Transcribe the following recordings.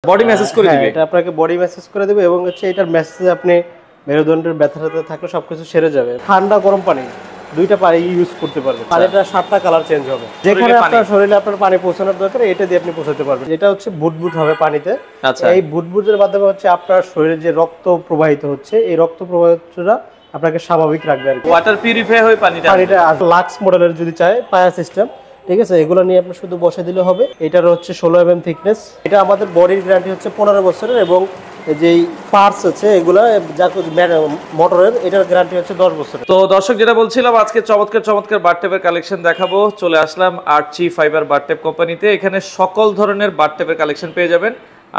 Body message করে দিবে। এটা আপনাকে বডি ম্যাসেজ করে দিবে এবং হচ্ছে এটার মেসেজে আপনি মেরুদণ্ডের ব্যথা থাকলে সবকিছু সেরে যাবে। ঠান্ডা গরম পানি দুইটা পানি ইউজ করতে পারবেন। পানিটা 7টা কালার চেঞ্জ হবে। যেখানে আপনার শরীরে আপনার পানি পৌঁছানোর দরকার এটা দিয়ে আপনি পৌঁছাতে পারবেন। এটা হচ্ছে বুদবুদ হবে পানিতে। এই বুদবুদের মাধ্যমে হচ্ছে আপনার শরীরে যে রক্ত প্রবাহিত হচ্ছে এই রক্ত প্রবাহিতটা আপনাকে স্বাভাবিক রাখবে আর কি। ওয়াটার পিউরিফাই হয়ে পানিটা লাক্স মডেলের যদি চায় পায়া সিস্টেম, ঠিক আছে, এগুলো নিয়ে আপনি শুধু বসে দিলে হবে। এটার হচ্ছে 16 mm থিকনেস। এটা আমাদের বডির গ্যারান্টি হচ্ছে 15 বছরের এবং যেই পার্টস আছে এগুলো মোটরের এটার গ্যারান্টি হচ্ছে 10 বছরের। তো দর্শক যেটা বলছিলাম আজকে চমৎকার বাথটেপের কালেকশন দেখাবো। চলে আসলাম আর্চি ফাইবার বাথটেপ কোম্পানিতে। এখানে সকল ধরনের বাথটেপের কালেকশন পেয়ে যাবেন।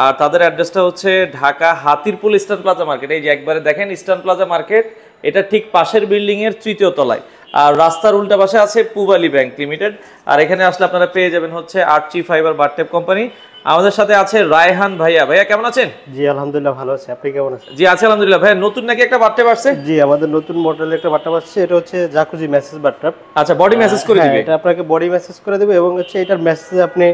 আর তাদের অ্যাড্রেসটা হচ্ছে Dhaka Hatirpool eastern plaza market. এই যে একবারে দেখেন ইস্টার্ন প্লাজা মার্কেট, এটা ঠিক পাশের বিল্ডিং এর 3য় তলায়। আর রাস্তার উল্টা পাশে আছে পূবালী ব্যাংক লিমিটেড। আর এখানে আসলে আপনারা পেয়ে যাবেন হচ্ছে আর্চি ফাইবার বাথটেপ কোম্পানি। আমাদের সাথে আছে রায়হান ভাইয়া। ভাইয়া কেমন আছেন? জি আলহামদুলিল্লাহ ভালো আছি, আপনি কেমন আছেন? জি আছি আলহামদুলিল্লাহ। ভাইয়া নতুন নাকি একটা বাথটেপ আসছে? জি আমাদের নতুন মডেলের একটা বাথটেপ আসছে, এটা হচ্ছে জাকুজি মেসেজ বাথটেপ। আচ্ছা, বডি মেসেজ করে দিবে। এটা আপনাকে বডি মেসেজ করে দিবে এবং হচ্ছে এটার মেসেজে আপনি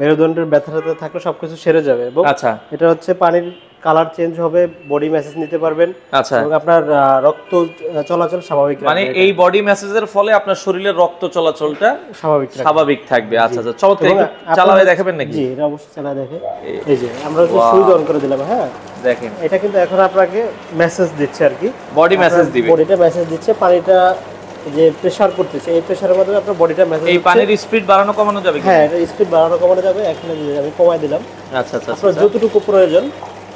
মেরুদণ্ডের ব্যথা থাকলে সবকিছু সেরে যাবে। এবং আচ্ছা, এটা হচ্ছে পানির কালার চেঞ্জ হবে, বডি মেসেজ নিতে পারবেন। আচ্ছা, এবং আপনার রক্ত চলাচল স্বাভাবিক রাখবে। মানে এই বডি মেসেজের ফলে আপনার শরীরের রক্ত চলাচলটা স্বাভাবিক থাকবে। আচ্ছা আচ্ছা, চমৎকার। একটু চালাবে দেখাবেন নাকি? জি এটা অবশ্যই চালা দেখে। এই যে আমরা যে সুইচ অন করে দিলাম, হ্যাঁ দেখেন এটা কিন্তু এখন আপনাকে মেসেজ দিচ্ছে আর কি। বডি মেসেজ দিবে, বডিটা মেসেজ দিচ্ছে। পানিটা যে প্রেসার করতেছে এই প্রেসারের মাধ্যমে আপনার বডিটা মেসেজ এই পানির স্পিড বাড়ানো কমানো যাবে কি? হ্যাঁ এটা স্পিড বাড়ানো কমানো যাবে। এখানে আমি কমাই দিলাম। আচ্ছা আচ্ছা, আপনার যতটুকু প্রয়োজন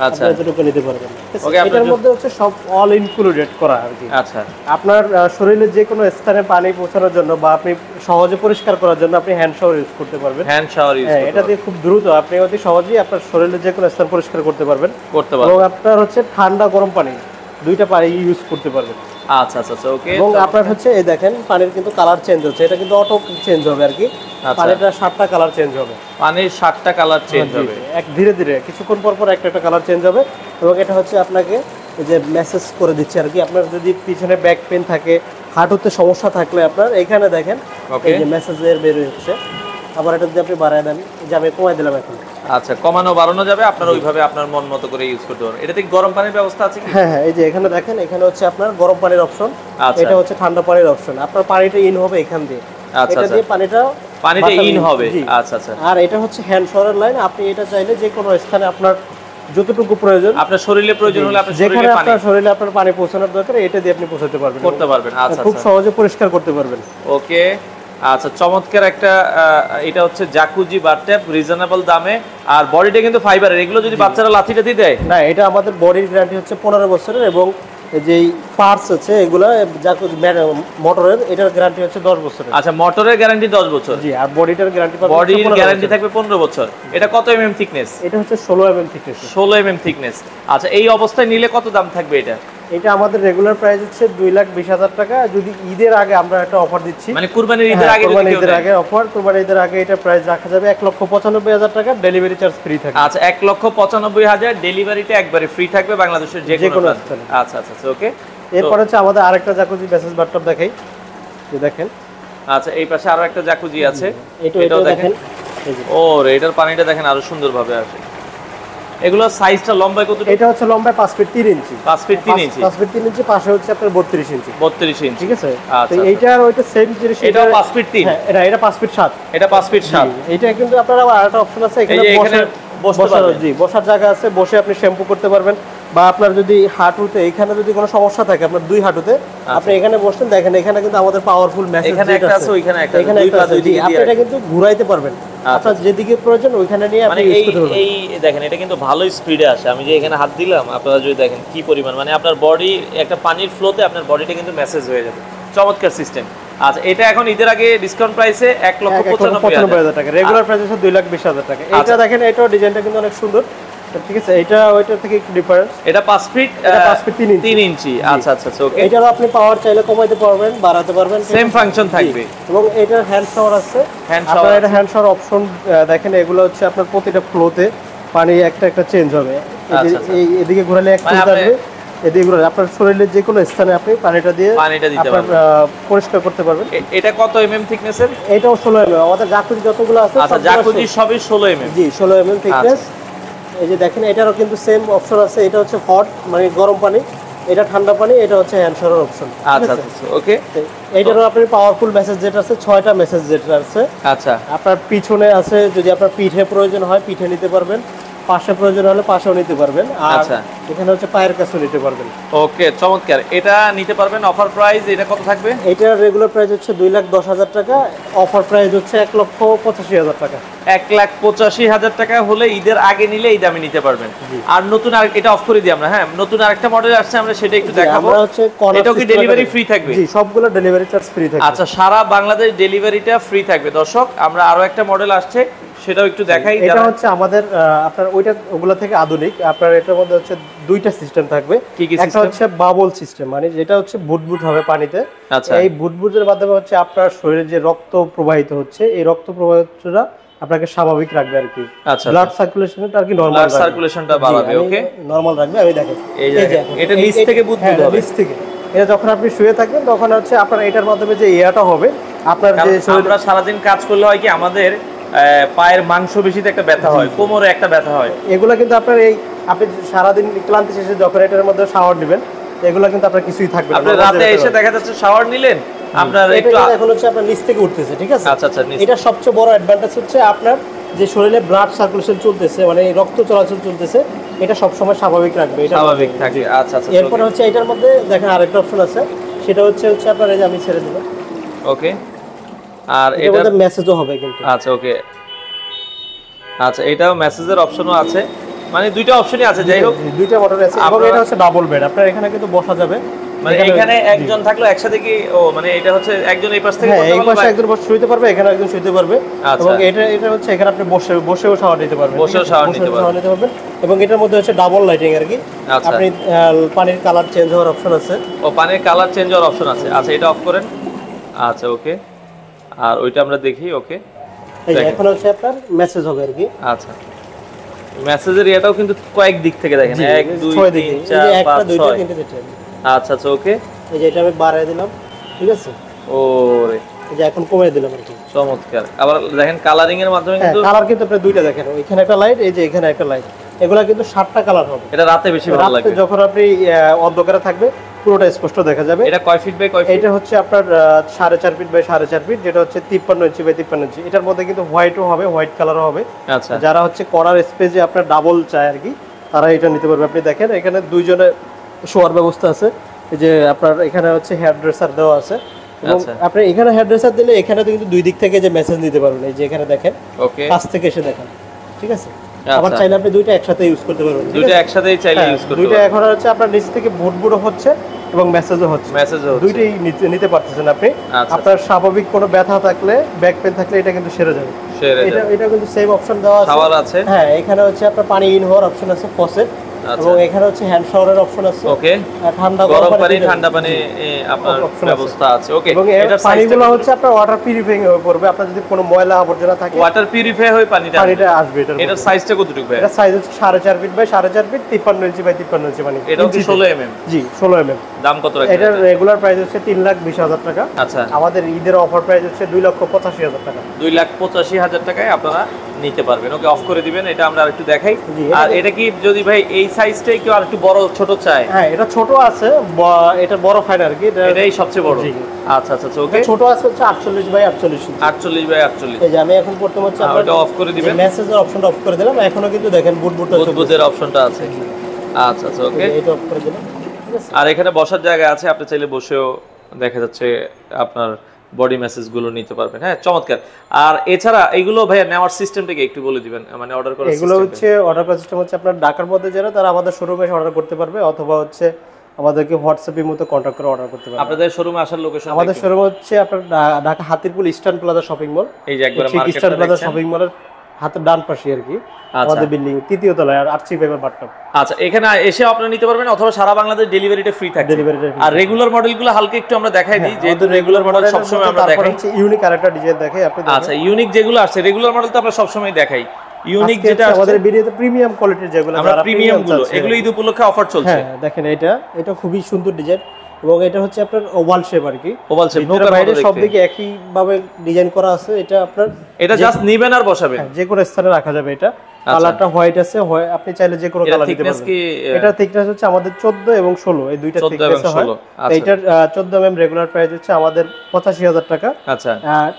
আচ্ছা যতটুকু নিতে পারবেন। ওকে, এটার মধ্যে হচ্ছে সব অল ইনক্লুডেড করা আর কি। আচ্ছা, আপনার শরীরে যে কোনো স্থানে পানি পৌঁছানোর জন্য বা আপনি সহজে পরিষ্কার করার জন্য আপনি হ্যান্ড শাওয়ার ইউজ করতে পারবেন। হ্যান্ড শাওয়ার ইউজ এটা দিয়ে খুব দ্রুত আপনি অতি সহজেই আপনার শরীরে যে কোনো স্থান পরিষ্কার করতে পারবেন। এবং আপনার হচ্ছে ঠান্ডা গরম পানি দুইটা পানি ইউজ করতে পারবেন। আচ্ছা আচ্ছা ওকে। এবং আপনার হচ্ছে এই দেখেন পানির কিন্তু কালার চেঞ্জ হচ্ছে, এটা কিন্তু অটো চেঞ্জ হবে আর কি। পানিটা 7টা কালার চেঞ্জ হবে। পানির 7টা কালার চেঞ্জ হবে এক ধীরে ধীরে কিছুক্ষণ পর পর একটা কালার চেঞ্জ হবে। এবং এটা হচ্ছে আপনাকে এই যে মেসেজ করে দিচ্ছে আর কি। আপনার যদি পিছনে ব্যাক পেন থাকে, হাঁটুতে সমস্যা থাকলে আপনার এখানে দেখেন এই যে মেসেজের বের হচ্ছে। আবার এটা যদি আপনি বাড়ায় দেন, যে আমি কমাই দিলাম এখন। আচ্ছা, কমানো বাড়ানো যাবে, আপনার ওইভাবে আপনার মন মতো করে ইউজ করতে পারবেন। এটাতে গরম পানির ব্যবস্থা আছে কি? হ্যাঁ হ্যাঁ, এই যে এখানে দেখেন, এখানে হচ্ছে আপনার গরম পানির অপশন, এটা হচ্ছে ঠান্ডা পানির অপশন। আপনার পানিটা ইন হবে এখান দিয়ে, এটা দিয়ে পানিটা ইন হবে। আচ্ছা আচ্ছা। আর এটা হচ্ছে হ্যান্ড শাওয়ারের লাইন। আপনি এটা চাইলে যে কোনো স্থানে আপনার যতটুকু প্রয়োজন, আপনার শরীরে প্রয়োজন হলে আপনি যেখানে আপনার শরীরে আপনার পানি পৌঁছানোর দরকার এটা দিয়ে আপনি পৌঁছাতে পারবেন, করতে পারবেন। আচ্ছা, খুব সহজে পরিষ্কার করতে পারবেন। ওকে আচ্ছা, চমৎকার একটা। এটা হচ্ছে জাকুজি বাথটব, রিজনেবল দামে। আর বডিটা কিন্তু ফাইবারের। এগুলো যদি বাচ্চারা লাথিটা দিয়ে দেয় না, এটা আমাদের বডির গ্যারান্টি হচ্ছে 15 বছরের এবং যেই পার্টস আছে এগুলো জাকুজি মোটরের এটার গ্যারান্টি হচ্ছে 10 বছরের। আচ্ছা, মোটরের গ্যারান্টি 10 বছর। জি, আর বডিটার গ্যারান্টি থাকবে 15 বছর। এটা কত mm থিকনেস? এটা হচ্ছে 16 mm থিকনেস। 16 mm thickness. আচ্ছা, এই অবস্থায় নিলে কত দাম থাকবে এটা? এটা আমাদের রেগুলার প্রাইস হচ্ছে 2,20,000 টাকা। যদি ঈদের আগে আমরা একটা অফার দিচ্ছি, মানে কুরবানির ঈদের আগে, অফার কুরবানির ঈদের আগে এটা প্রাইস রাখা যাবে 1,95,000 টাকা। ডেলিভারি চার্জ ফ্রি থাকবে। আচ্ছা, 1,95,000 ডেলিভারিটা একবারে ফ্রি থাকবে বাংলাদেশের যে কোনো স্থানে। আচ্ছা আচ্ছা ওকে। এরপর হচ্ছে আমাদের আরেকটা জাকুজি মেসেজ বাথটব দেখাই, এই দেখেন। আচ্ছা, এই পাশে আরো একটা জাকুজি আছে, এটাও দেখেন। ও এটার পানিটা দেখেন আরো সুন্দরভাবে আসে। এগুলো সাইজটা লম্বায় কত? এটা হচ্ছে লম্বায় 5 ফিট 3 ইঞ্চি। 5 ফিট 3 ইঞ্চি। 5 ফিট 3 ইঞ্চি, পাশে হচ্ছে আপনার 32 ইঞ্চি। 32 ইঞ্চি, ঠিক আছে। আচ্ছা, তো এইটার ওইটা সেম জিনিস। এটা 5 ফিট 3। হ্যাঁ, এটা 5 ফিট 7। এটা 5 ফিট 7। এটা কিন্তু আপনার আরেকটা অপশন আছে, এখানে বসতে পারবেন। জি, বসার জায়গা আছে, বসে আপনি শ্যাম্পু করতে পারবেন। বা আপনার যদি হাঁটুতে এখানে যদি কোনো সমস্যা থাকে, আপনার দুই হাঁটুতে, আপনি এখানে বসতেন। দেখেন এখানে কিন্তু আমাদের পাওয়ারফুল মেসেজ এখানে একটা আছে, ওইখানে একটা, আপনি এটা কিন্তু ঘুরাইতে পারবেন। আপনার যেদিকে প্রয়োজন ওইখানে নিয়ে আপনি ইউজ করতে পারবেন। এই দেখেন, এটা কিন্তু ভালো স্পিডে আসে। আমি যে এখানে হাত দিলাম, আপনারা যদি দেখেন কি পরিমাণ, মানে আপনার বডি একটা পানির ফ্লোতে আপনার বডিটা কিন্তু মেসেজ হয়ে যাবে। চমৎকার সিস্টেম। আচ্ছা, এটা এখন ঈদের আগে ডিসকাউন্ট প্রাইসে 1,95,000 টাকা। রেগুলার প্রাইস হচ্ছে 2,20,000 টাকা। এটা দেখেন, এটাও ডিজাইনটা কিন্তু অনেক সুন্দর, ঠিক আছে। এটা ওইটার থেকে একটু ডিফারেন্স। এটা 5 ফিট, এটা 5 ফিট 3 ইঞ্চি। আচ্ছা আচ্ছা ওকে। এটারও আপনি পাওয়ার চাইলে কমাইতে পারবেন, বাড়াতে পারবেন, সেম ফাংশন থাকবে। এবং এটার হ্যান্ড শাওয়ার আছে। আপনারা এটা হ্যান্ড শাওয়ার অপশন দেখেন, এগুলো হচ্ছে আপনার প্রতিটা ফ্লোতে পানি একটা একটা চেঞ্জ হবে। এই এদিকে ঘোরালে এক চেঞ্জ আসবে, এদিকে ঘোরালে আপনার শরীরের যে কোনো স্থানে আপনি পানিটা দিয়ে পরিষ্কার করতে পারবেন। এটা কত mm থিকনেসের? এটাও 16 mm। আমাদের জাকুজি যতগুলো আছে, আচ্ছা, জাকুজি সবই 16 mm। জি, 16 mm থিকনেস। এই যে দেখেন এটারও কিন্তু সেম অপশন আছে, এটা হচ্ছে হট মানে গরম পানি, এটা ঠান্ডা পানি, এটা হচ্ছে হ্যান্ড শাওয়ার অপশন। আচ্ছা আচ্ছা ওকে। এইটারও আপনার পাওয়ারফুল মেসেজ জেট আছে, 6টা মেসেজ জেট আছে। আচ্ছা আপনার পিছনে আছে, যদি আপনার পিঠে প্রয়োজন হয় পিঠে নিতে পারবেন, পাশে প্রয়োজন হলে পাশেও নিতে পারবেন, আর আচ্ছা এখানে হচ্ছে পায়ের কাছেও নিতে পারবেন। ওকে চমৎকার, এটা নিতে পারবেন। অফার প্রাইস এটা কত থাকবে? এটার রেগুলার প্রাইস হচ্ছে 2,10,000 টাকা, অফার প্রাইস হচ্ছে 1,85,000 টাকা। 1,85,000 টাকা হলে ঈদের আগে নিলে এই দামে নিতে পারবেন। আর নতুন আর এটা অফ করে দিই আমরা, হ্যাঁ নতুন আরেকটা মডেল আসছে, আমরা সেটা একটু দেখাবো। আমরা হচ্ছে এটাও কি ডেলিভারি ফ্রি থাকবে? জি, সবগুলো ডেলিভারি চার্জ ফ্রি থাকবে। আচ্ছা, সারা বাংলাদেশ ডেলিভারিটা ফ্রি থাকবে। দর্শক আমরা আরো একটা মডেল আসছে, সেটাও একটু দেখাই। এটা হচ্ছে আমাদের আপনার ওগুলা থেকে আধুনিক। আপনার এটার মধ্যে হচ্ছে দুইটা সিস্টেম থাকবে। একটা হচ্ছে বাবল সিস্টেম, মানে যেটা হচ্ছে বুদবুদ হবে পানিতে। এই বুদবুদের মাধ্যমে হচ্ছে আপনার শরীরে যে রক্ত প্রবাহিত হচ্ছে, এই রক্ত প্রবাহিতটা আপনাকে স্বাভাবিক রাখবে আর কি। ব্লাড সার্কুলেশনটা আর কি নরমাল রাখবে, সার্কুলেশনটা বাড়াবে। ওকে নরমাল রাখবে। আমি দেখেন এই যে এটা নিচ থেকে বুদবুদ হবে, নিচ থেকে। এটা যখন আপনি শুয়ে থাকবেন তখন হচ্ছে আপনার এটার মাধ্যমে যে ইয়াটা হবে আপনার যে আমরা সারাদিন কাজ করলে হয় কি আমাদের পায়ের মাংসপেশিতে একটা ব্যথা হয়, কোমরে একটা ব্যথা হয়, এগুলো কিন্তু আপনার এই আপনি সারাদিন ক্লান্তি শেষে যখন এটার মধ্যে শাওয়ার নেবেন, এগুলো কিন্তু আপনার কিছুই থাকবে না। আপনি রাতে এসে দেখা যাচ্ছে শাওয়ার নিলেন, আপনার একটু এখন হচ্ছে আপনার নিচ থেকে উঠতেছে, ঠিক আছে? আচ্ছা আচ্ছা, এটা সবচেয়ে বড় অ্যাডভান্টেজ হচ্ছে আপনার যে শরীরে ব্লাড সার্কুলেশন চলতেছে, মানে রক্ত চলাচল চলতেছে, এটা সব সময় স্বাভাবিক রাখবে, এটা স্বাভাবিক থাকবে। আচ্ছা আচ্ছা, এরপর হচ্ছে এটার মধ্যে দেখেন আরেকটা অপশন আছে, সেটা হচ্ছে আপনার এই যে আমি ছেড়ে দেব। ওকে, আর এটার মধ্যে মেসেজও হবে কিন্তু। আচ্ছা ওকে, আচ্ছা এটাও মেসেজের অপশনও আছে, মানে দুইটা অপশনই আছে। যাই হোক দুইটা মডেল আছে, এবং এটা হচ্ছে ডাবল বেড, আপনার এখানে কিন্তু বসা যাবে, মানে এখানে একজন থাকলে একসাথে কি মানে এটা হচ্ছে একজন এই পাশ থেকে করতে পারবে, এই পাশে একজন বসে শুইতে পারবে, এখানে একজন শুইতে পারবে। এবং এটা হচ্ছে এখানে আপনি বসেও শাওয়ার নিতে পারবেন, বসেও শাওয়ার নিতে পারবেন। এবং এটার মধ্যে হচ্ছে ডাবল লাইটিং আর কি। আপনি পানির কালার চেঞ্জ হওয়ার অপশন আছে। ও পানির কালার চেঞ্জ হওয়ার অপশন আছে। আচ্ছা এটা অফ করেন। আচ্ছা ওকে, আর ওইটা আমরা দেখি। ওকে, এই এখন হচ্ছে আপনার মেসেজ হবে আর কি। আচ্ছা, মেসেজের এটাও কিন্তু কয়েক দিক থেকে দেখেন, 1 2 3 4 5 6। আচ্ছা আচ্ছা ওকে, এই যে এটা আমি বাড়ায় দিলাম, ঠিক আছে? ওরে এই যে এখন কমিয়ে দিলাম আর কি। চমৎকার। আবার দেখেন কালারিং এর মাধ্যমে কিন্তু কালার কিন্তু আপনি দুইটা দেখেন, এখানে একটা লাইট, এই যে এখানে একটা লাইট, এগুলা কিন্তু 7টা কালার হবে। এটা রাতে বেশি ভালো লাগবে, যখন আপনি অন্ধকারে থাকবে পুরোটা স্পষ্ট দেখা যাবে। এটা কয় ফিট বাই কয় ফিট? এটা হচ্ছে আপনার 4.5 ফিট বাই 4.5 ফিট, যেটা হচ্ছে 53 ইঞ্চি বাই 53 ইঞ্চি। এটার মধ্যে কিন্তু হোয়াইটও হবে, হোয়াইট কালারও হবে। আচ্ছা, যারা হচ্ছে কর্নার স্পেসে আপনার ডাবল চায় আর কি, তারা এটা নিতে পারবে। আপনি দেখেন এখানে দুইজনের শোয়ার ব্যবস্থা আছে, এই যে আপনার এখানে হচ্ছে হেয়ার ড্রেসার দেওয়া আছে, এবং আপনি এখানে হেয়ার ড্রেসার দিলে এখানে তো কিন্তু দুই দিক থেকে যে মেসেজ নিতে পারবেন, এই যে এখানে দেখেন, ওকে, কাছ থেকে এসে দেখেন, ঠিক আছে? আবার চাইলে আপনি দুইটা একসাথে ইউজ করতে পারবেন, দুইটা একসাথেই চাইলে ইউজ করতে পারবেন। দুইটা এখন হচ্ছে আপনার নিচ থেকে বুটবুটও হচ্ছে এবং মেসেজও হচ্ছে, দুইটাই নিতে পারতেছেন আপনি। আপনার স্বাভাবিক কোনো ব্যথা থাকলে, ব্যাক পেইন থাকলে এটা কিন্তু সেরে যাবে। এটা কিন্তু সেম অপশন দেওয়া আছে। হ্যাঁ, এখানে হচ্ছে আপনার পানি ইন হওয়ার অপশন আছে, ফসেট, এবং এখানে হচ্ছে হ্যান্ড শাওয়ারের অপশন আছে। ওকে, ঠান্ডা গরম পানি ঠান্ডা পানি আপনার ব্যবস্থা আছে। ওকে, এটা পানিগুলো হচ্ছে আপনার ওয়াটার পিউরিফাইং হয়ে পড়বে। আপনার যদি কোনো ময়লা আবর্জনা থাকে ওয়াটার পিউরিফাই হয়ে পানিটা আসবে। এটার সাইজটা কতটুকু ভাই? এটা সাইজ হচ্ছে 4.5 feet by 4.5 feet, 53 inch by 53 inch. মানে এটাও কি 16 mm? জি, 16 mm। দাম কত রাখছেন? এটার রেগুলার প্রাইস হচ্ছে 3,20,000 টাকা। আচ্ছা, আমাদের ঈদের অফার প্রাইস হচ্ছে 2,85,000 টাকা। 2,85,000 টাকায় আপনারা নিতে পারবেন। ওকে, অফ করে দিবেন। এটা আমরা আরেকটু দেখাই। আর এটা কি যদি ভাই এই সাইজটাই কেউ আরেকটু বড় ছোট চায়? হ্যাঁ, এটা ছোট আছে, এটা বড় ফাইন আর কি, এটাই সবচেয়ে বড়। আচ্ছা আচ্ছা ওকে, ছোট আছে হচ্ছে 48 বাই 48 ইঞ্চি। 48 বাই 48। এই যে আমি এখন প্রথম হচ্ছে এটা অফ করে দিবেন, মেসেজের অপশনটা অফ করে দিলাম। এখনো কিন্তু দেখেন বুটবুটের অপশনটা আছে। আচ্ছা আচ্ছা ওকে, এটা অফ করে দিলাম, ঠিক আছে? আর এখানে বসার জায়গা আছে, আপনি চাইলে বসেও দেখা যাচ্ছে আপনার বডি মেসেজ গুলো নিতে পারবেন। হ্যাঁ, চমৎকার। আর এছাড়া এইগুলো ভাইয়া নেওয়ার সিস্টেমটাকে একটু বলে দিবেন, মানে অর্ডার করার সিস্টেম। এগুলো হচ্ছে অর্ডার করার সিস্টেম হচ্ছে আপনার ঢাকার মধ্যে যারা, তারা আমাদের শোরুমে অর্ডার করতে পারবে, অথবা হচ্ছে আমাদেরকে হোয়াটসঅ্যাপের মতো কন্টাক্ট করে অর্ডার করতে পারবে। আপনাদের শোরুমে আসার লোকেশন? আমাদের শোরুম হচ্ছে আপনার Dhaka Hatirpool eastern plaza shopping mall. এই যে একবার মার্কেটটা ইস্টার্ন প্লাজা শপিং মলের হাতের ডান পাশে আর কি আমাদের বিল্ডিং, তৃতীয় তলায়, আর আরচি পেপার বাট্টপ। আচ্ছা, এখানে এসে আপনারা নিতে পারবেন, অথবা সারা বাংলাদেশ ডেলিভারিটা ফ্রি থাকে। আর রেগুলার মডেলগুলো হালকা একটু আমরা দেখাই দিই, যেহেতু রেগুলার মডেল সব সময় আমরা দেখাই। হচ্ছে ইউনিক আরেকটা ডিজাইন দেখাই আপনি। আচ্ছা, ইউনিক যেগুলো আছে রেগুলার মডেল তো আমরা সব সময় দেখাই। ইউনিক যেটা আমাদের ভিডিওতে প্রিমিয়াম কোয়ালিটির যেগুলো, আমরা প্রিমিয়াম গুলো, এগুলো ঈদ উপলক্ষে অফার চলছে। হ্যাঁ, দেখেন এটা খুবই সুন্দর ডিজাইন, এবং এটা হচ্ছে আপনার ওভাল শেপ আর কি। ওভাল শেপ, নৌকার বাইরে সব দিকে একই ভাবে ডিজাইন করা আছে। এটা আপনার এটা জাস্ট নিবেন আর বসাবেন, যে কোনো স্থানে রাখা যাবে। এটা কালারটা হোয়াইট আছে, আপনি চাইলে যে কোনো কালার দিতে থিকনেস পারবেন। কি এটা থিকনেস হচ্ছে আমাদের 14 এবং 16 এই দুইটা 14 এবং থিকনেস হয়। 16 আচ্ছা এইটার 14 mm রেগুলার প্রাইস হচ্ছে আমাদের 85,000 টাকা। আচ্ছা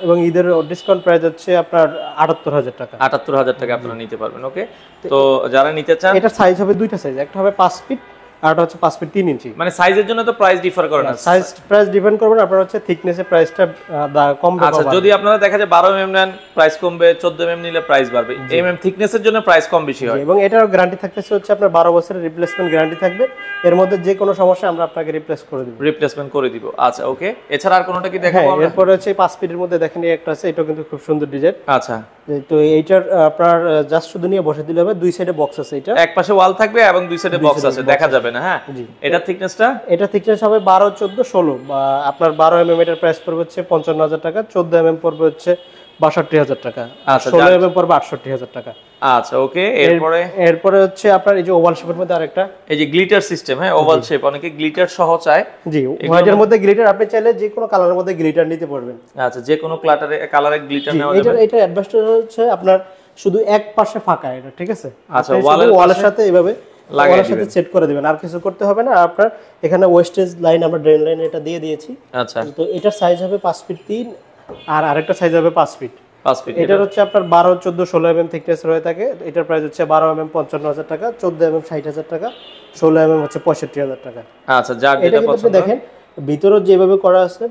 এবং ঈদের ডিসকাউন্ট প্রাইস হচ্ছে আপনার 78,000 টাকা। 78,000 টাকা আপনারা নিতে পারবেন। ওকে, তো যারা নিতে চান, এটা সাইজ হবে দুইটা সাইজ, একটা হবে 5 ফিট আর একটা হচ্ছে 5 ফিট 3 ইঞ্চি। মানে সাইজের জন্য তো প্রাইস ডিফার করে না, সাইজ প্রাইস ডিপেন্ড করবে আপনার হচ্ছে থিকনেসের প্রাইসটা কম বা আচ্ছা যদি আপনারা দেখা যায় 12 mm নেন প্রাইস কমবে, 14 mm নিলে প্রাইস বাড়বে, mm থিকনেসের জন্য প্রাইস কম বেশি হয়। এবং এটার গ্যারান্টি থাকতেছে হচ্ছে আপনার 12 বছরের রিপ্লেসমেন্ট গ্যারান্টি থাকবে, এর মধ্যে যে কোনো সমস্যা আমরা আপনাকে রিপ্লেসমেন্ট করে দিব। আচ্ছা ওকে, এছাড়া আর কোনটা কি দেখাবো আমরা? এরপর হচ্ছে 5 ফিটের মধ্যে দেখেন এই একটা আছে, এটাও কিন্তু খুব সুন্দর ডিজাইন। আচ্ছা তো এইটার আপনার জাস্ট শুধু নিয়ে বসে দিলে হবে, দুই সাইডে বক্স আছে, এটা এক পাশে ওয়াল থাকবে এবং দুই সাইডে বক্স আছে, দেখা যাবে না। হ্যাঁ, এটার থিকনেসটা, এটা থিকনেস হবে 12, 14, 16 বা আপনার 12 mm এটার প্রাইস পড়বে হচ্ছে 55,000 টাকা, 14 mm পড়বে হচ্ছে 62,000 টাকা, আচ্ছা 16 mm পড়বে 68,000 টাকা। আচ্ছা ওকে, এরপরে হচ্ছে আপনার এই যে ওভাল শেপের মধ্যে আরেকটা, এই যে গ্লিটার সিস্টেম। হ্যাঁ, ওভাল শেপ, অনেকে গ্লিটার সহ চায়। জি, হোয়াইটের মধ্যে গ্লিটার, আপনি চাইলে যে কোনো কালারের মধ্যে গ্লিটার নিতে পারবেন। আচ্ছা, যে কোনো কালারে গ্লিটার নেওয়া যাবে। এটা অ্যাডভান্টেজ হচ্ছে আপনার শুধু এক পাশে ফাঁকা, এটা ঠিক আছে। আচ্ছা, ওয়ালের সাথে এইভাবে ওয়ালের সাথে সেট করে দিবেন, আর কিছু করতে হবে না। আপনার এখানে ওয়েস্টেজ লাইন, আমরা ড্রেন লাইন এটা দিয়ে দিয়েছি। আচ্ছা, তো এটার সাইজ হবে 5 ফিট 3 আর আরেকটা সাইজ হবে 5 ফিট। এটার হচ্ছে আপনার 12, 14, 16 mm থিকনেস রয়ে থাকে। এটার প্রাইস হচ্ছে 12 mm 55,000 টাকা, 14 mm 60,000 টাকা, 16 mm হচ্ছে 65,000 টাকা। আচ্ছা, যার যেটা পছন্দ। দেখেন ভিতরে যেভাবে করা আছে,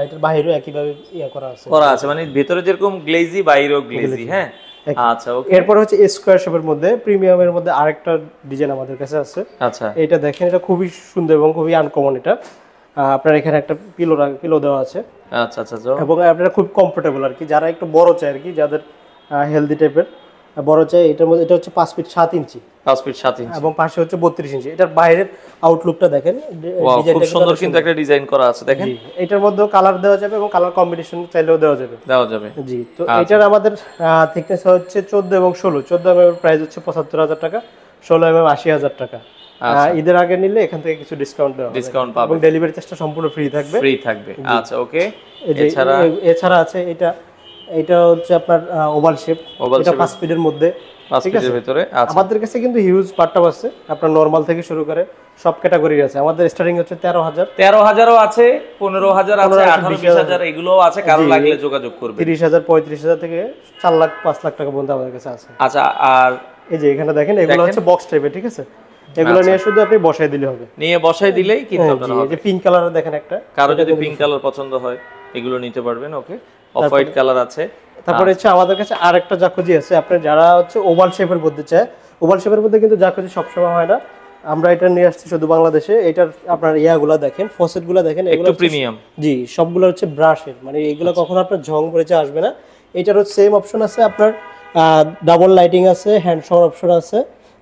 এটার বাইরেও একইভাবে করা আছে, মানে ভিতরে যেরকম গ্লেজি বাইরেও গ্লেজি। হ্যাঁ, আচ্ছা ওকে। এরপর হচ্ছে স্কয়ার শেপের মধ্যে প্রিমিয়ামের মধ্যে আরেকটা ডিজাইন আমাদের কাছে আছে। আচ্ছা, এটা দেখেন, এটা খুবই সুন্দর এবং খুবই আনকমন। এটা আপনার এখানে একটা পিলো দেওয়া আছে। আচ্ছা আচ্ছা, এবং আপনারা খুব কমফোর্টেবল আর কি, যারা একটু বড় চায় আর কি, যাদের হেলদি টাইপের বড় চাই, এটার মধ্যে এটা হচ্ছে 5 ফিট 7 ইঞ্চি, 5 ফিট 7 ইঞ্চি এবং পাশে হচ্ছে 32 ইঞ্চি। এটার বাইরের আউটলুকটা দেখেন, খুব সুন্দর কিন্তু একটা ডিজাইন করা আছে দেখেন। এটার মধ্যেও কালার দেওয়া যাবে এবং কালার কম্বিনেশন চাইলেও দেওয়া যাবে। জি, তো এটার আমাদের থিকনেস হচ্ছে 14 এবং 16। 14 mm এর প্রাইস হচ্ছে 75,000 টাকা, 16 mm 80,000 টাকা। ঈদের আগে নিলে এখান থেকে কিছু ডিসকাউন্ট পাবে এবং ডেলিভারি চার্জটা সম্পূর্ণ ফ্রি থাকবে। আচ্ছা ওকে, এছাড়া আছে এটা হচ্ছে আপনার ওভাল শেপ, এটা 5 ফিটের মধ্যে, 5 ফিটের ভিতরে। আমাদের কাছে কিন্তু হিউজ পার্টটাপ আছে, আপনার নরমাল থেকে শুরু করে সব ক্যাটাগরি আছে। আমাদের স্টার্টিং হচ্ছে 13,000ও আছে, 15,000 আছে, 18-20,000 এগুলোও আছে, কারো লাগলে যোগাযোগ করবে। 30,000, 35,000 থেকে 4 লাখ 5 লাখ টাকা পর্যন্ত আমাদের কাছে আছে। আচ্ছা, আর এই যে এখানে দেখেন, এগুলো হচ্ছে বক্স টাইপের, ঠিক আছে। এগুলো নিয়ে শুধু আপনি বসাই দিলে হবে, দিলেই কিন্তু আপনারা হবে। এই যে পিঙ্ক কালার দেখেন একটা, কারো যদি পিঙ্ক কালার পছন্দ হয় এগুলো নিতে পারবেন। ওকে, অফ হোয়াইট কালার আছে। তারপরে হচ্ছে আমাদের কাছে আরেকটা জাকুজি আছে, আপনার যারা হচ্ছে ওভাল শেপের মধ্যে চায়। ওভাল শেপের মধ্যে কিন্তু জাকুজি সবসময় হয় না, আমরা এটা নিয়ে আসছি শুধু বাংলাদেশে। এটার আপনার ইয়াগুলা দেখেন, ফসেটগুলো দেখেন, এগুলো প্রিমিয়াম। জি, সবগুলো হচ্ছে ব্রাশের, মানে এগুলো কখনো আপনার ঝং পড়েছে আসবে না। এটারও সেম অপশন আছে, আপনার ডাবল লাইটিং আছে, হ্যান্ড শাওয়ার অপশন আছে,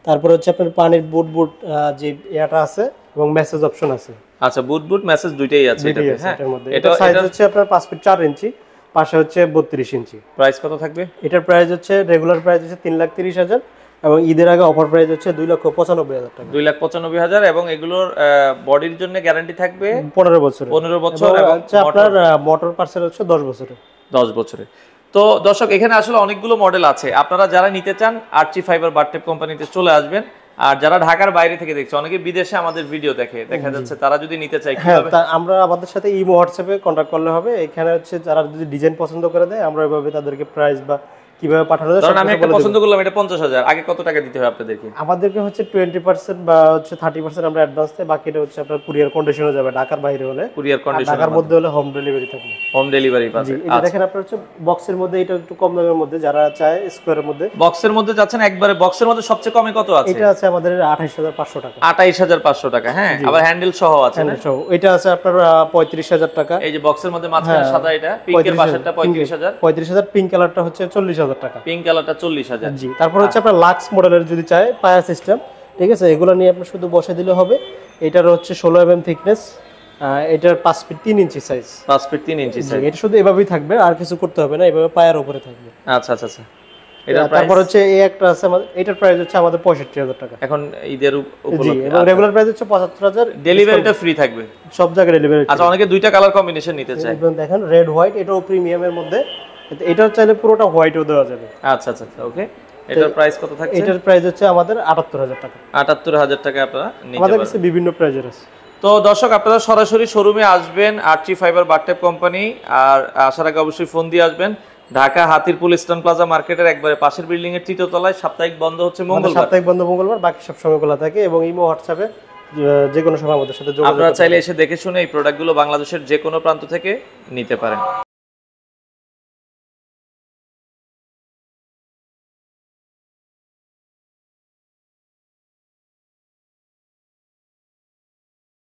তারপর হচ্ছে আপনার পানির বুট যে ইয়াটা আছে এবং মেসেজ অপশন আছে। আচ্ছা, বুট মেসেজ দুইটাই আছে এটাতে। হ্যাঁ, এটা সাইজ হচ্ছে আপনার 5 ফিট 4 ইঞ্চি, পাশে হচ্ছে 32 ইঞ্চি। প্রাইস কত থাকবে? এটার প্রাইস হচ্ছে রেগুলার প্রাইস হচ্ছে 3,30,000 এবং ঈদের আগে অফার প্রাইস হচ্ছে 2,95,000 টাকা। 2,95,000 এবং এগুলোর বডির জন্য গ্যারান্টি থাকবে 15 বছর। 15 বছর এবং আপনার মোটর পার্সেল হচ্ছে 10 বছরের। 10 বছরে। তো দর্শক, এখানে আসলে অনেকগুলো মডেল আছে, আপনারা যারা নিতে চান আর্চি ফাইবার বারটেপ কোম্পানিতে চলে আসবেন। আর যারা ঢাকার বাইরে থেকে দেখছে, অনেকে বিদেশে আমাদের ভিডিও দেখে, দেখা যাচ্ছে তারা যদি নিতে চায় কিভাবে? আমরা আমাদের সাথে ইমো হোয়াটসঅ্যাপে কন্টাক্ট করলে হবে। এখানে হচ্ছে যারা যদি ডিজাইন পছন্দ করে দেয়, আমরা এভাবে তাদেরকে প্রাইস বা কিভাবে পাঠানো যায়, ধরুন আমি একটা পছন্দ করলাম, এটা 50,000, আগে কত টাকা দিতে হবে আপনাদেরকে? আমাদেরকে হচ্ছে 20% বা হচ্ছে 30% আমরা অ্যাডভান্স দেই, বাকিটা হচ্ছে আপনার কুরিয়ার কন্ডিশনে যাবে। ঢাকার বাইরে হলে কুরিয়ার কন্ডিশন, ঢাকার মধ্যে হলে হোম ডেলিভারি থাকবে। হোম ডেলিভারি পাবে। এই দেখেন আপনার হচ্ছে বক্সের মধ্যে, এটা একটু কম দামের মধ্যে, যারা চায় স্কয়ারের মধ্যে। বক্সের মধ্যে যাচ্ছেন একবারে, বক্সের মধ্যে সবচেয়ে কমে কত আছে? এটা আছে আমাদের 28,500 টাকা। 28,500 টাকা। হ্যাঁ, আবার হ্যান্ডেল সহ আছে না? এটা আছে আপনার 35,000 টাকা। এই যে বক্সের মধ্যে মাঝখানে সাদা, এটা পিঙ্কের পাশেরটা 35,000। 35,000, পিঙ্ক কালারটা হচ্ছে 40,000 টাকা। পিঙ্ক কালারটা 40,000। জি, তারপর হচ্ছে আপনার লাক্স মডেলের যদি চায় পায়া সিস্টেম, ঠিক আছে, এগুলো নিয়ে আপনি শুধু বসে দিলে হবে। এটার হচ্ছে 16 mm থিকনেস, এটার 5 feet 3 inch size. 5 feet 3 inch size. এটা শুধু এভাবেই থাকবে, আর কিছু করতে হবে না, এভাবে পায়ের উপরে থাকবে। আচ্ছা আচ্ছা আচ্ছা। এটার তারপর হচ্ছে এই একটা আছে আমাদের, এটার প্রাইস হচ্ছে আমাদের 65,000 টাকা এখন ঈদের উপলক্ষে। এবং রেগুলার প্রাইস হচ্ছে 75,000। ডেলিভারিটা ফ্রি থাকবে সব জায়গায় ডেলিভারি। আচ্ছা, অনেকে দুইটা কালার কম্বিনেশন নিতে চায়। দেখেন রেড হোয়াইট, এটাও প্রিমিয়ামের মধ্যে, এটাও চাইলে পুরোটা হোয়াইটও দেওয়া যাবে। আচ্ছা আচ্ছা, ওকে। এটার প্রাইস কত থাকছে? এটার প্রাইস হচ্ছে আমাদের 78000 টাকা। 78000 টাকা আপনারা নিতে আমাদের পারবেন। কাছে বিভিন্ন প্রাইজের আছে। তো দর্শক আপনারা সরাসরি শোরুমে আসবেন আরচি ফাইবার বারটেপ কোম্পানি, আর আসার আগে অবশ্যই ফোন দিয়ে আসবেন। ঢাকা হাতিরপুল ইস্টার্ন প্লাজা মার্কেটের একবারে পাশের বিল্ডিং এর 3য় তলায়। সাপ্তাহিক বন্ধ হচ্ছে মঙ্গলবার। সাপ্তাহিক বন্ধ মঙ্গলবার, বাকি সব সময় খোলা থাকে এবং ইমো হোয়াটসঅ্যাপে যে কোনো সময় আমাদের সাথে যোগাযোগ আপনারা চাইলে এসে দেখে শুনে এই প্রোডাক্টগুলো বাংলাদেশের যে কোনো প্রান্ত থেকে নিতে পারেন।